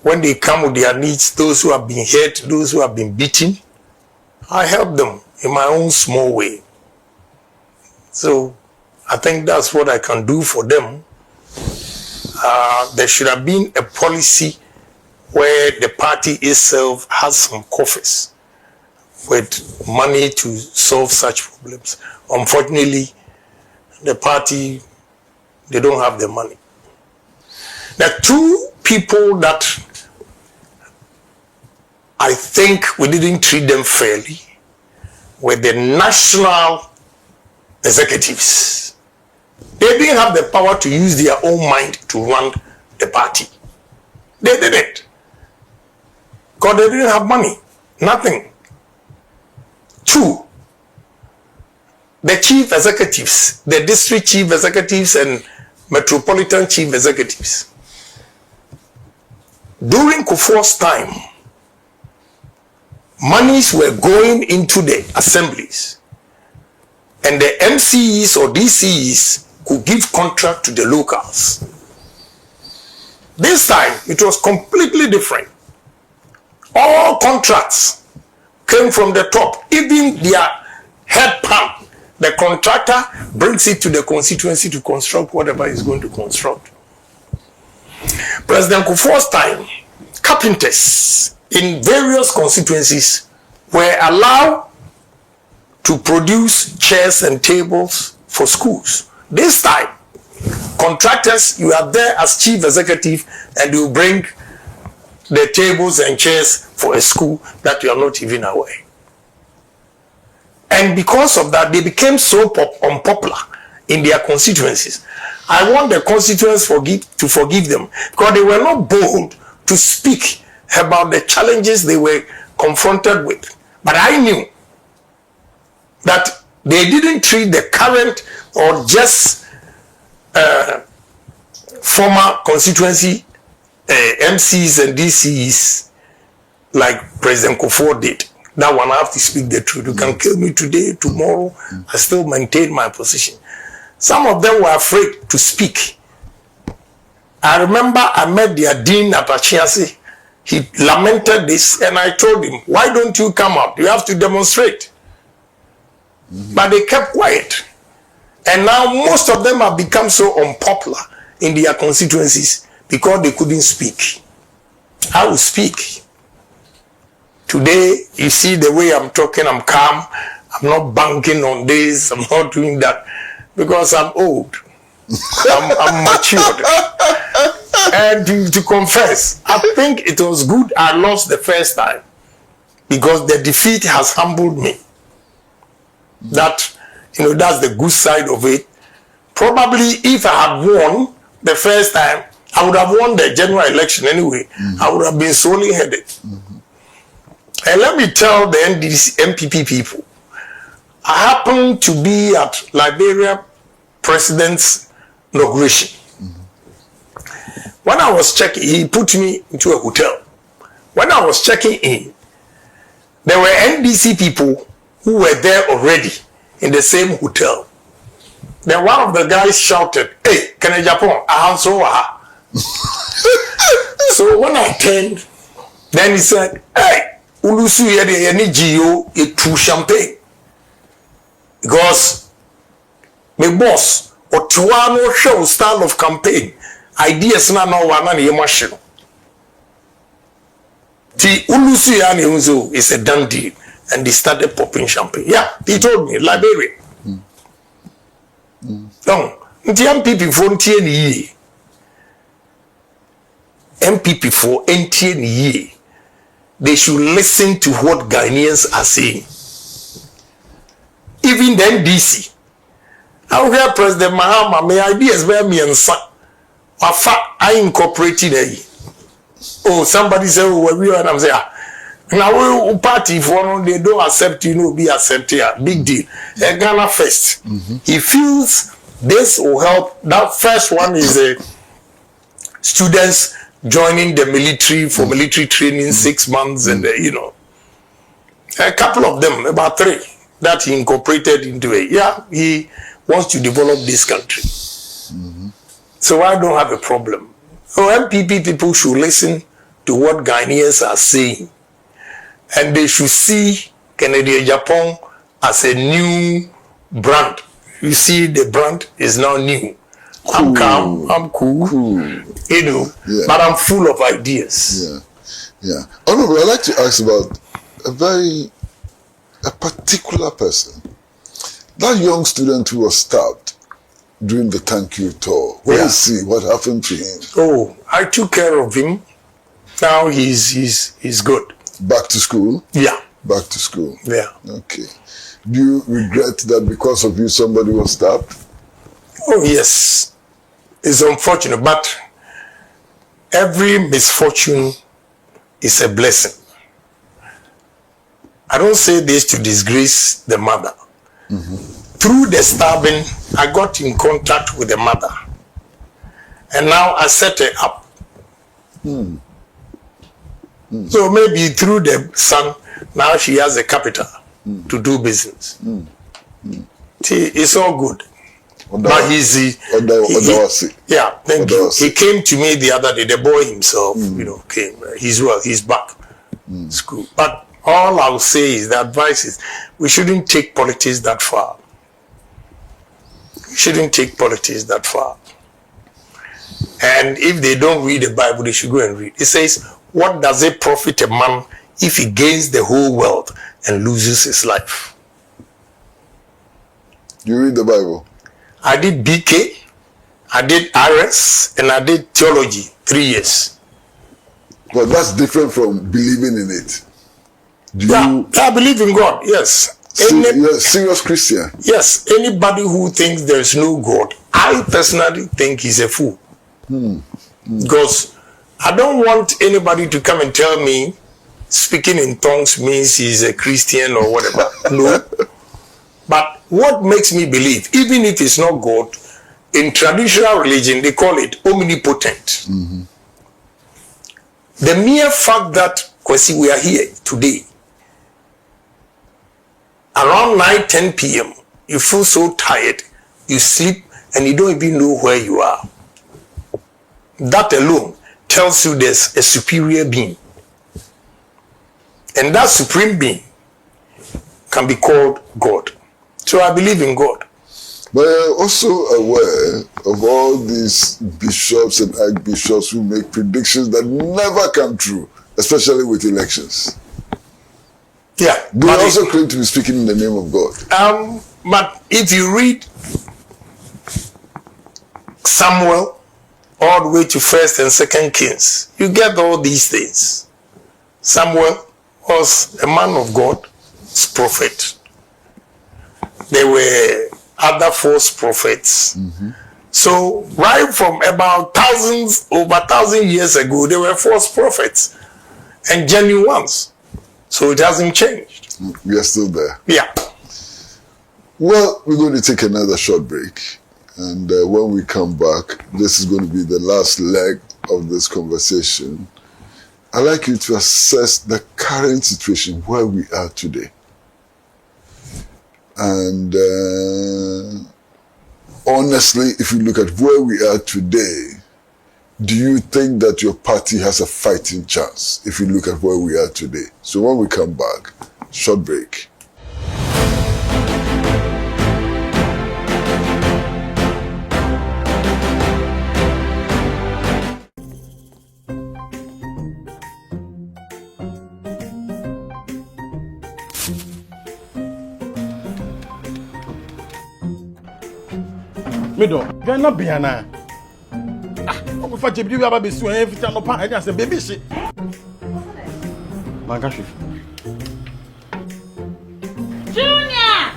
when they come with their needs, those who have been hurt, those who have been beaten, I help them in my own small way. So I think that's what I can do for them. There should have been a policy where the party itself has some coffers with money to solve such problems. Unfortunately, the party, they don't have the money. The two people that I think we didn't treat them fairly were the national executives. They didn't have the power to use their own mind to run the party. They didn't. Because they didn't have money. Nothing. Two, the chief executives, the district chief executives and metropolitan chief executives. During Kufuor's time, monies were going into the assemblies, and the MCEs or DCEs could give contract to the locals. This time, it was completely different. All contracts came from the top. Even their head pump, the contractor brings it to the constituency to construct whatever he's going to construct. President Kufuor's time, carpenters in various constituencies were allowed to produce chairs and tables for schools. This time, contractors, you are there as chief executive and you bring the tables and chairs for a school that you are not even aware. And because of that, they became so unpopular in their constituencies. I want the constituents to forgive them because they were not bold to speak about the challenges they were confronted with. But I knew that they didn't treat the current or just former constituency MCs and DCs like President Kufuor did. That one I have to speak the truth. You can kill me today, tomorrow, I still maintain my position. Some of them were afraid to speak. I remember I met their dean at Achiasi. He lamented this and I told him, why don't you come out? You have to demonstrate. But they kept quiet. And now most of them have become so unpopular in their constituencies because they couldn't speak. I will speak. Today, you see the way I'm talking, I'm calm. I'm not banking on this. I'm not doing that because I'm old. I'm matured. And to confess, I think it was good I lost the first time because the defeat has humbled me. That, that's the good side of it. Probably if I had won the first time, I would have won the general election anyway. I would have been solely headed. And let me tell the MPP people, I happened to be at Liberia President's inauguration. When I was checking, he put me into a hotel. When I was checking in, there were NDC people who were there already in the same hotel. Then one of the guys shouted, "Hey, can Agyapong, So when I turned, then he said, "Hey, Ulusu yede any GO it true champagne." Because my boss or Tuano show style of campaign ideas na no one na machine. The Ulusu yani unzo is a done deal, and they started popping champagne. Yeah, he told me Liberia. No, MPP for NTN MPP for NTN they should listen to what Ghanaians are saying. Even then, DC. I will hear President Mahama, my ideas were me and son. I incorporated a. Oh, somebody said, oh, we are, and I'm saying, now we party for one, they don't accept, be accepted. Big deal. Ghana first. He feels this will help. That first one is students joining the military for military training 6 months and a couple of them, about 3 that he incorporated into it. Yeah, he wants to develop this country. So I don't have a problem. So MPP people should listen to what Ghanaians are saying, and they should see Kennedy Agyapong as a new brand. You see, the brand is now new. Cool. I'm calm, I'm cool. But I'm full of ideas.
Yeah. Honorable, I'd like to ask about a particular person. That young student who was stabbed during the thank you tour. Where is he? What happened to him?
Oh, I took care of him. Now he's good.
Back to school?
Yeah.
Back to school?
Yeah.
Okay. Do you regret that because of you somebody was stabbed?
Oh, yes. It's unfortunate, but every misfortune is a blessing. I don't say this to disgrace the mother. Through the stabbing, I got in contact with the mother. And now I set her up. So maybe through the son, now she has a capital to do business. See, it's all good. But thank you. He came to me the other day, the boy himself, came. He's well, he's back. School. But all I'll say is the advice is we shouldn't take politics that far. We shouldn't take politics that far. And if they don't read the Bible, they should go and read. It says, what does it profit a man if he gains the whole world and loses his life?
You read the Bible?
I did BK, I did RS, and I did theology 3 years.
But that's different from believing in it. Do
Yeah,
you?
I believe in God, yes.
You're a serious Christian.
Yes, anybody who thinks there's no God, I personally think he's a fool. Because I don't want anybody to come and tell me speaking in tongues means he's a Christian or whatever. No. But what makes me believe, even if it's not God, in traditional religion, they call it omnipotent. The mere fact that, Kwesi, we are here today, around 9-10 p.m., you feel so tired, you sleep, and you don't even know where you are. That alone tells you there's a superior being. And that supreme being can be called God. So I believe in God.
But I'm also aware of all these bishops and archbishops who make predictions that never come true, especially with elections.
Yeah.
They also claim to be speaking in the name of God.
But if you read Samuel all the way to 1st and 2nd Kings, you get all these things. Samuel was a man of God's prophet. There were other false prophets. So right from about over 1,000 years ago, there were false prophets and genuine ones. So it hasn't changed.
We are still there.
Yeah.
Well, we're going to take another short break. And when we come back, this is going to be the last leg of this conversation. I'd like you to assess the current situation where we are today. And honestly, if you look at where we are today, do you think that your party has a fighting chance if you look at where we are today? So when we come back, short break.
Mido, you're not Biana. I'm going to you about this every time I say, baby, shit. My gosh.
Junior!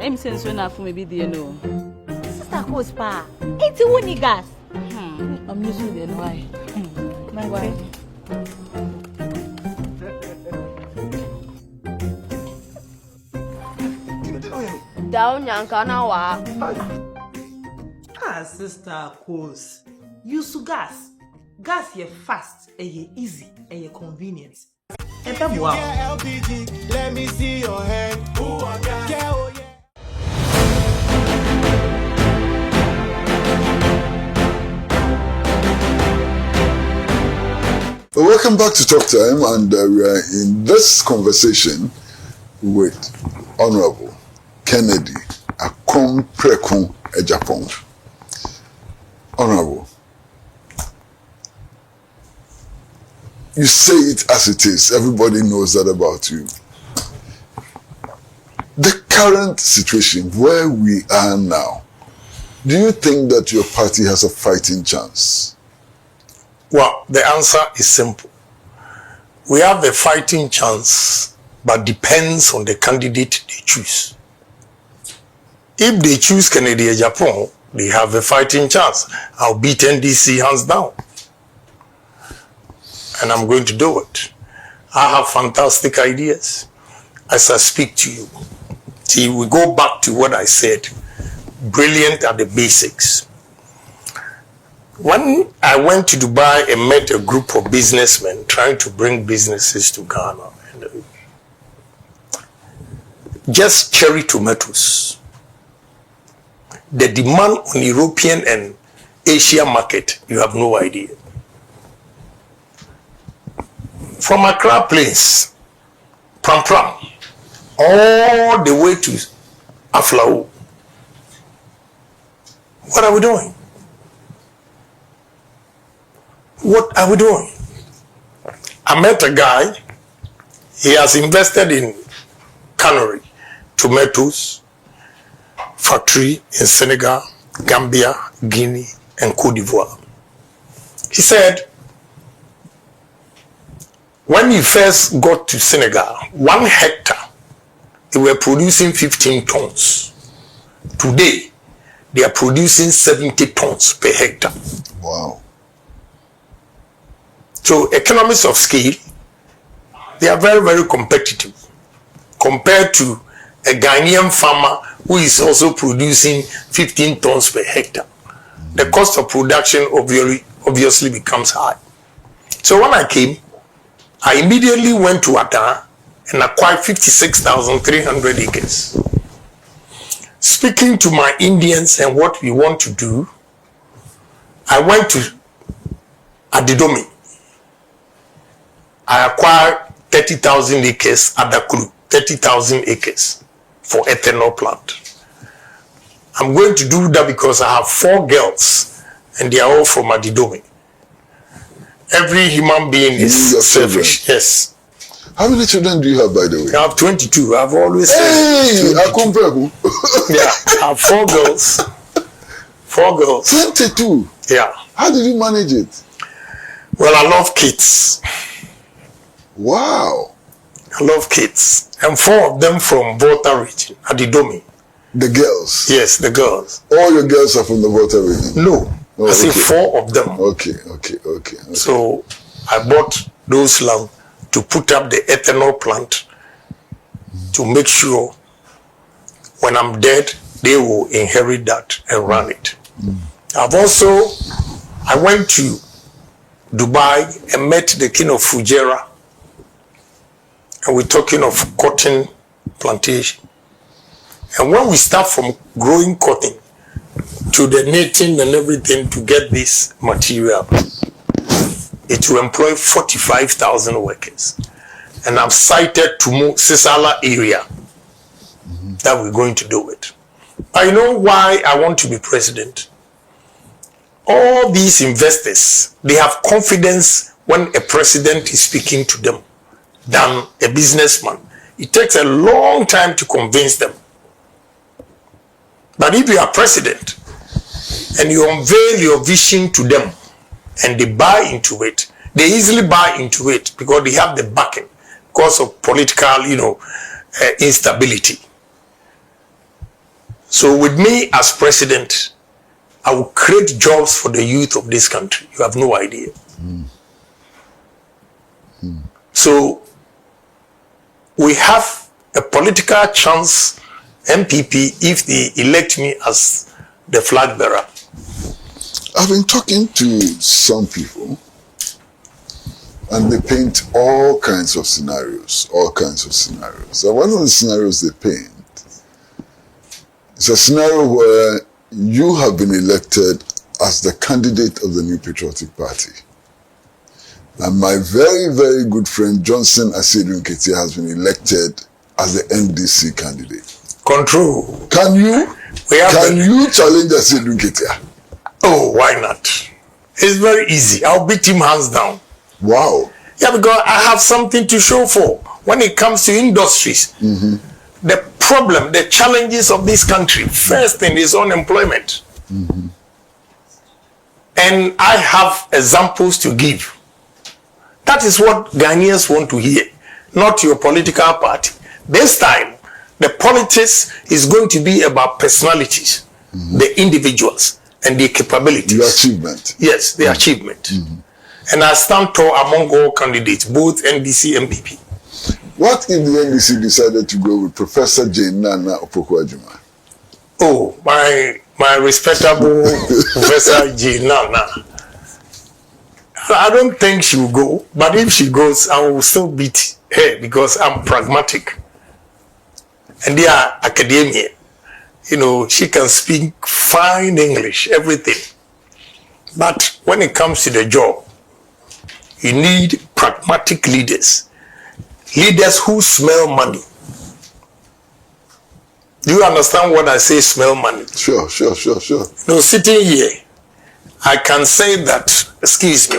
I'm saying so enough for me, dear, no.
Sister Coast pa. It's a winning gas.
I'm used to it, why?
My wife.
Down Yankana wa.
Sister Coast. Use gas. Gas ye fast, ye easy, ye convenient. And then wow.
LPG, let me see your hand. Ooh, I got oh, yeah.
Well, welcome back to Talk Time, and we are in this conversation with Honorable Kennedy Agyapong. Honorable, you say it as it is. Everybody knows that about you. The current situation where we are now, do you think that your party has a fighting chance?
Well, the answer is simple. We have a fighting chance, but depends on the candidate they choose. If they choose Kennedy Agyapong, they have a fighting chance. I'll beat NDC hands down. And I'm going to do it. I have fantastic ideas as I speak to you. See, we go back to what I said. Brilliant at the basics. When I went to Dubai and met a group of businessmen trying to bring businesses to Ghana, just cherry tomatoes. The demand on European and Asia market, you have no idea. From Accra Place, Pram, all the way to Aflao. What are we doing? What are we doing? I met a guy, he has invested in cannery, tomatoes, factory in Senegal, Gambia, Guinea, and Cote d'Ivoire. He said, when he first got to Senegal, 1 hectare, they were producing 15 tons. Today, they are producing 70 tons per hectare.
Wow.
So economies of scale, they are very, very competitive compared to a Ghanaian farmer who is also producing 15 tons per hectare. The cost of production obviously becomes high. So when I came, I immediately went to Ata and acquired 56,300 acres. Speaking to my Indians and what we want to do, I went to Adidomi. I acquired 30,000 acres at the Kulu, 30,000 acres for ethanol plant. I'm going to do that because I have 4 girls and they are all from Adidomi. Every human being is selfish. Yes.
How many children do you have, by the way?
I have 22. I've always
Hey,
said 22. Yeah, I have 4 girls. 4 girls.
22?
Yeah.
How did you manage it?
Well, I love kids.
Wow.
I love kids. And 4 of them from Volta region, Adidomi.
The girls?
Yes, the girls.
All your girls are from the Volta region?
No.
Oh,
I say
okay.
4 of them.
Okay.
So I bought those land to put up the ethanol plant to make sure when I'm dead, they will inherit that and run it. I went to Dubai and met the king of Fujairah, and we're talking of cotton plantation. And when we start from growing cotton to the knitting and everything to get this material, it will employ 45,000 workers. And I've cited Tumu Sisala area that we're going to do it. I know why I want to be president. All these investors, they have confidence when a president is speaking to them than a businessman. It takes a long time to convince them. But if you are president and you unveil your vision to them and they buy into it, they easily buy into it because they have the backing because of political, instability. So with me as president, I will create jobs for the youth of this country. You have no idea. So we have a political chance, MPP, if they elect me as the flag bearer.
I've been talking to some people and they paint all kinds of scenarios. And one of the scenarios they paint is a scenario where you have been elected as the candidate of the New Patriotic Party. And my very, very good friend Johnson Asedu Nketia has been elected as the NDC candidate.
Control.
Can you challenge Asedu Nketia?
Oh, why not? It's very easy. I'll beat him hands down.
Wow.
Yeah, because I have something to show for. When it comes to industries, the problem, the challenges of this country, first thing is unemployment. And I have examples to give. That is what Ghanaians want to hear, not your political party. This time, the politics is going to be about personalities, the individuals, and their capabilities.
Your achievement.
Yes, the achievement. And I stand tall among all candidates, both NDC and MPP.
What if the NDC decided to go with Professor Jane Nana Opoku-Ajuma?
Oh, my respectable Professor Jane Nana. I don't think she will go, but if she goes, I will still beat her because I'm pragmatic. And they are academia. She can speak fine English, everything. But when it comes to the job, you need pragmatic leaders. Leaders who smell money. Do you understand what I say, smell money?
Sure.
Sitting here, I can say that, excuse me,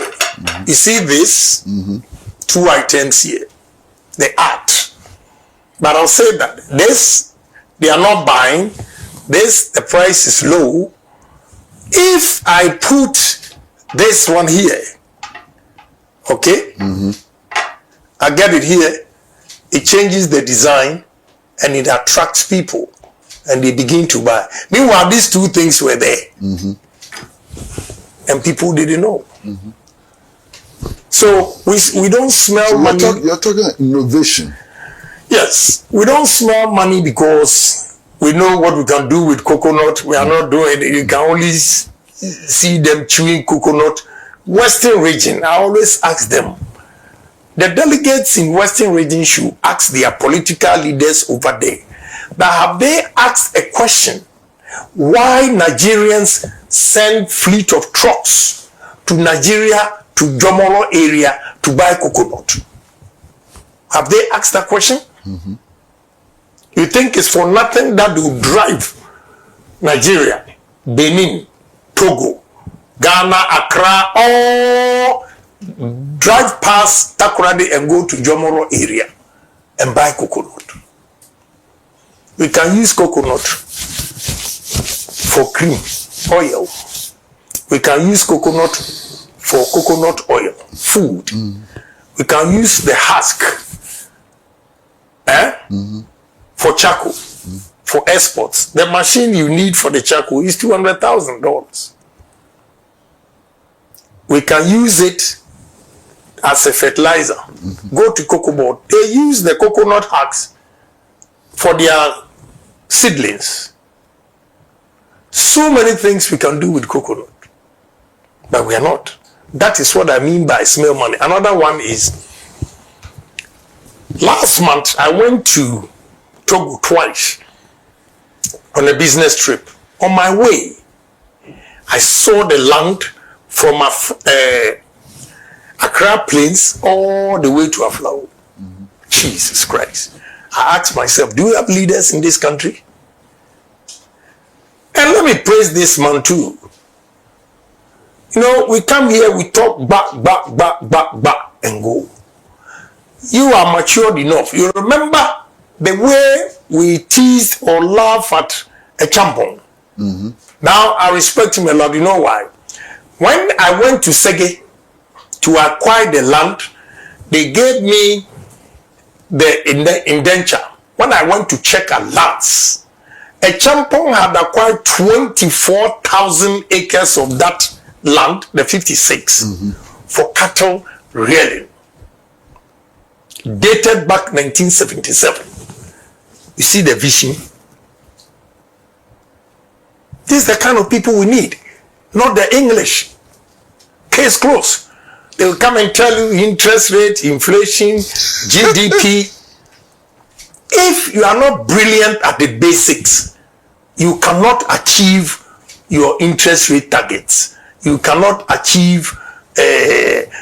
you see this, 2 items here, the art. But I'll say that this, they are not buying, the price is low. If I put this one here, okay, I get it here, it changes the design and it attracts people and they begin to buy. Meanwhile, these two things were there and people didn't know. So we don't smell money.
You're talking innovation.
Yes, we don't smell money because we know what we can do with coconut. We are not doing it. You can only see them chewing coconut. Western region, I always ask them, the delegates in Western region should ask their political leaders over there, but have they asked a question why Nigerians send fleet of trucks to Nigeria, to Jomolo area to buy coconut? Have they asked that question? You think it's for nothing that will drive Nigeria, Benin, Togo, Ghana, Accra, all drive past Takoradi and go to Jomoro area and buy coconut? We can use coconut for cream, oil. We can use coconut for coconut oil, food. We can use the husk for charcoal, for exports. The machine you need for the charcoal is $200,000. We can use it as a fertilizer. Go to cocoa board. They use the coconut husks for their seedlings. So many things we can do with coconut, but we are not. That is what I mean by smell money. Another one is, last month I went to Togo twice on a business trip. On my way, I saw the land from Accra Plains all the way to Aflao. Jesus Christ. I asked myself, do we have leaders in this country? And let me praise this man too. You know, we come here, we talk back, and go. You are matured enough. You remember the way we tease or laugh at Agyapong. Now, I respect him a lot. You know why? When I went to Sege to acquire the land, they gave me the indenture. When I went to check at lands, Agyapong had acquired 24,000 acres of that land, the 56, for cattle rearing. Dated back 1977. You see the vision? This is the kind of people we need, not the English. Case closed. They will come and tell you interest rate, inflation, GDP. If you are not brilliant at the basics, you cannot achieve your interest rate targets. You cannot achieve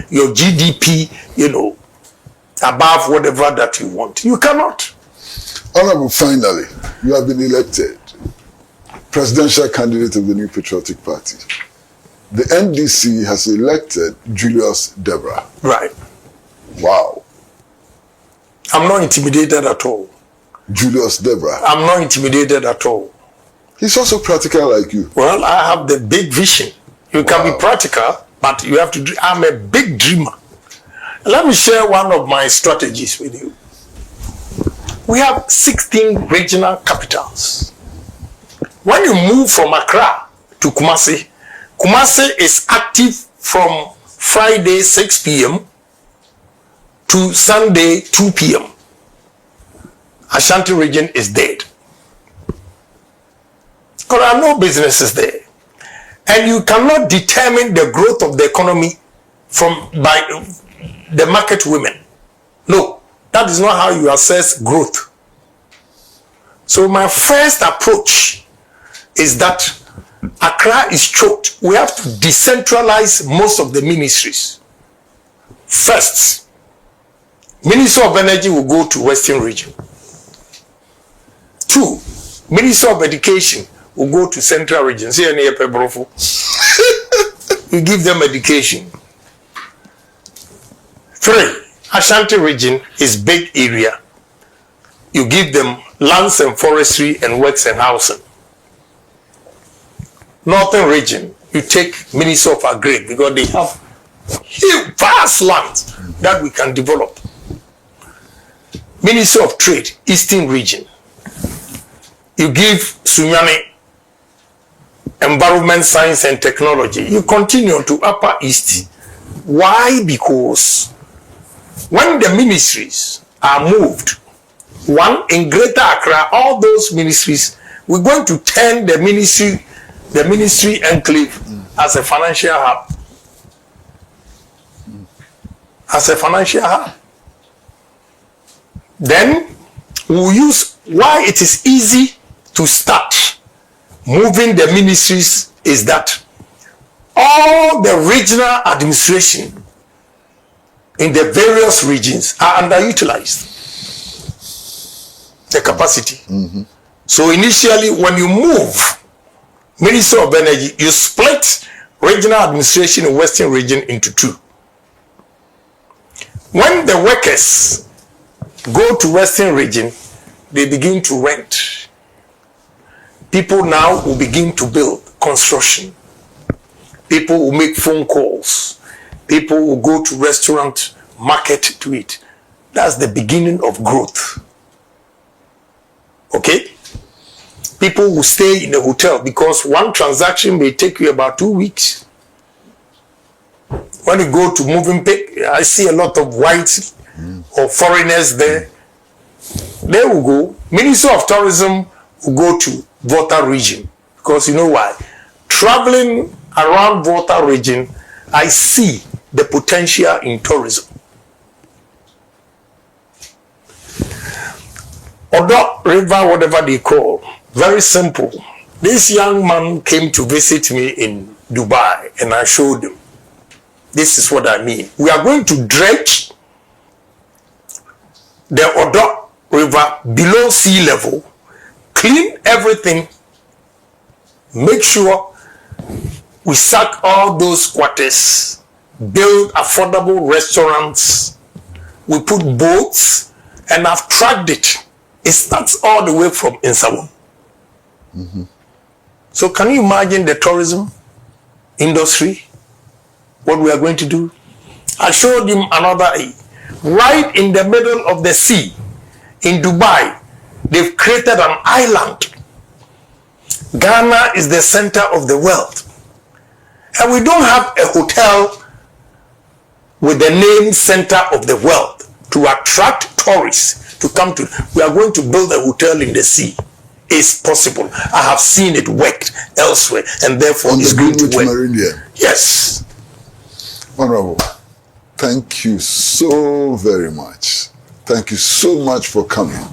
your GDP, you know, above whatever that you want. You cannot.
Honorable, finally, you have been elected presidential candidate of the New Patriotic Party. The NDC has elected Julius Debra.
Right.
Wow.
I'm not intimidated at all.
Julius Debra.
I'm not intimidated at all.
He's also practical like you.
Well, I have the big vision. You can be practical, but you have to dream. I'm a big dreamer. Let me share one of my strategies with you. We have 16 regional capitals. When you move from Accra to Kumasi, Kumasi is active from Friday 6 p.m. to Sunday 2 p.m. Ashanti region is dead. There are no businesses there. And you cannot determine the growth of the economy by the market women. No, that is not how you assess growth. So my first approach is that Accra is choked. We have to decentralize most of the ministries. First, Ministry of Energy will go to Western region. 2, Ministry of Education will go to Central region. See any Pebrofo? We give them education. 3, Ashanti region is big area. You give them lands and forestry and works and housing. Northern region, you take Ministry of Agri because they have huge, vast land that we can develop. Ministry of Trade, Eastern region, you give Sunyani Environment, Science and Technology. You continue to Upper East. Why? Because when the ministries are moved, one in Greater Accra, all those ministries, we're going to turn the ministry enclave as a financial hub. As a financial hub. Then we'll use why it is easy to start moving the ministries is that all the regional administration in the various regions are underutilized. The capacity. So initially, when you move Ministry of Energy, you split regional administration in Western region into two. When the workers go to Western region, they begin to rent. People now will begin to build construction. People will make phone calls. People will go to restaurant, market to eat. That's the beginning of growth. Okay? People will stay in the hotel because one transaction may take you about 2 weeks. When you go to moving pick, I see a lot of whites or foreigners there. They will go. Ministry of Tourism will go to Volta region because you know why? Traveling around Volta region, I see the potential in tourism. Odo River, whatever they call, very simple. This young man came to visit me in Dubai and I showed him. This is what I mean. We are going to dredge the Odo River below sea level, clean everything, make sure we sack all those quarters, build affordable restaurants, we put boats, and I've tracked it. It starts all the way from Insawam. So can you imagine the tourism industry? What we are going to do? I showed him another, right in the middle of the sea, in Dubai, they've created an island. Ghana is the center of the world. And we don't have a hotel with the name center of the world to attract tourists to come to. We are going to build a hotel in the sea. It's possible. I have seen it worked elsewhere, and therefore it's going to work.
Meridian.
Yes.
Honorable, thank you so very much. Thank you so much for coming.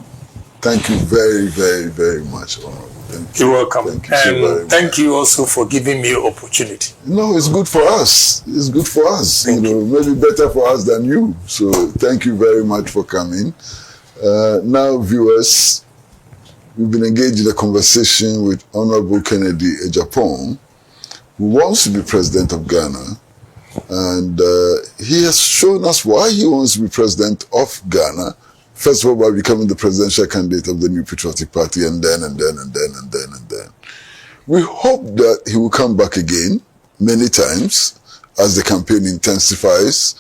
Thank you very, very, very much, Honorable. Thank you.
You're welcome.
Thank you so very much.
Thank you also for giving me an opportunity.
No, it's good for us. It's good for us.
Thank you.
Maybe better for us than you. So thank you very much for coming. Now, viewers, we've been engaged in a conversation with Honorable Kennedy Agyapong, who wants to be president of Ghana. And he has shown us why he wants to be president of Ghana. First of all, by becoming the presidential candidate of the New Patriotic Party, and then. We hope that he will come back again many times as the campaign intensifies,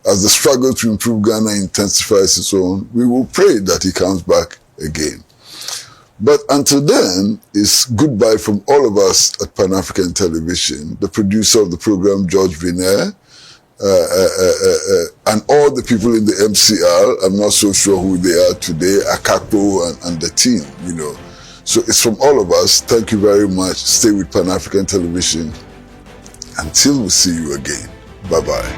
as the struggle to improve Ghana intensifies and so on. We will pray that he comes back again. But until then, it's goodbye from all of us at Pan-African Television, the producer of the program, George Viner, and all the people in the MCR. I'm not so sure who they are today, Akapo and the team, you know. So it's from all of us. Thank you very much. Stay with Pan-African Television. Until we see you again. Bye-bye.